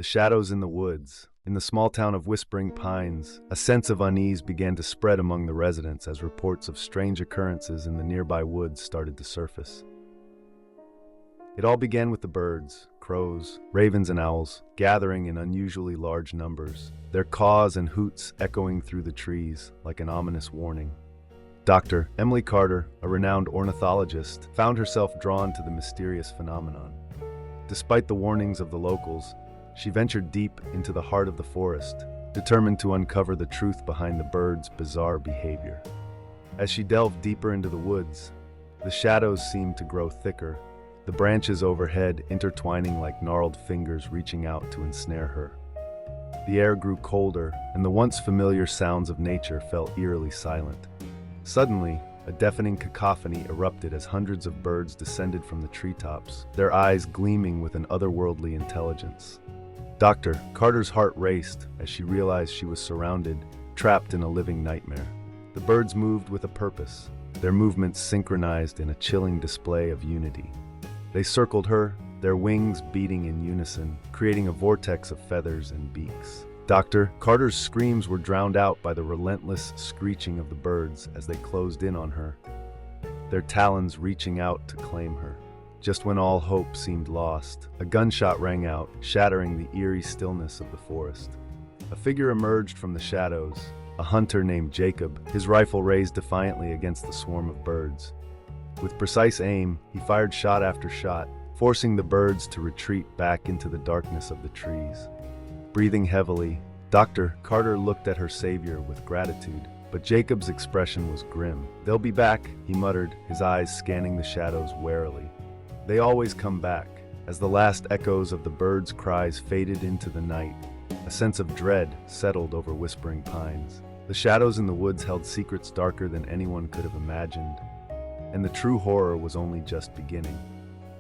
shadows in the woods. In the small town of Whispering Pines, a sense of unease began to spread among the residents as reports of strange occurrences in the nearby woods started to surface. It all began with the birds, crows, ravens, and owls, gathering in unusually large numbers, their caws and hoots echoing through the trees like an ominous warning. Dr. Emily Carter, a renowned ornithologist, found herself drawn to the mysterious phenomenon. Despite the warnings of the locals, she ventured deep into the heart of the forest, determined to uncover the truth behind the birds' bizarre behavior. As she delved deeper into the woods, the shadows seemed to grow thicker, the branches overhead intertwining like gnarled fingers reaching out to ensnare her. The air grew colder, and the once familiar sounds of nature fell eerily silent. Suddenly, a deafening cacophony erupted as hundreds of birds descended from the treetops, their eyes gleaming with an otherworldly intelligence. Dr. Carter's heart raced as she realized she was surrounded, trapped in a living nightmare. The birds moved with a purpose, their movements synchronized in a chilling display of unity. They circled her, their wings beating in unison, creating a vortex of feathers and beaks. Dr. Carter's screams were drowned out by the relentless screeching of the birds as they closed in on her, their talons reaching out to claim her. Just when all hope seemed lost, a gunshot rang out, shattering the eerie stillness of the forest. A figure emerged from the shadows, a hunter named Jacob, his rifle raised defiantly against the swarm of birds. With precise aim, he fired shot after shot, forcing the birds to retreat back into the darkness of the trees. Breathing heavily, Dr. Carter looked at her savior with gratitude, but Jacob's expression was grim. "They'll be back," he muttered, his eyes scanning the shadows warily. "They always come back." As the last echoes of the birds' cries faded into the night, a sense of dread settled over Whispering Pines. The shadows in the woods held secrets darker than anyone could have imagined, and the true horror was only just beginning.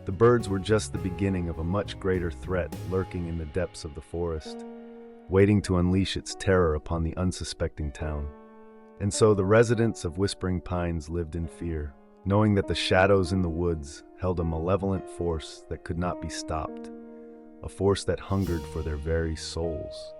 The birds were just the beginning of a much greater threat lurking in the depths of the forest, waiting to unleash its terror upon the unsuspecting town. And so the residents of Whispering Pines lived in fear, knowing that the shadows in the woods held a malevolent force that could not be stopped, a force that hungered for their very souls.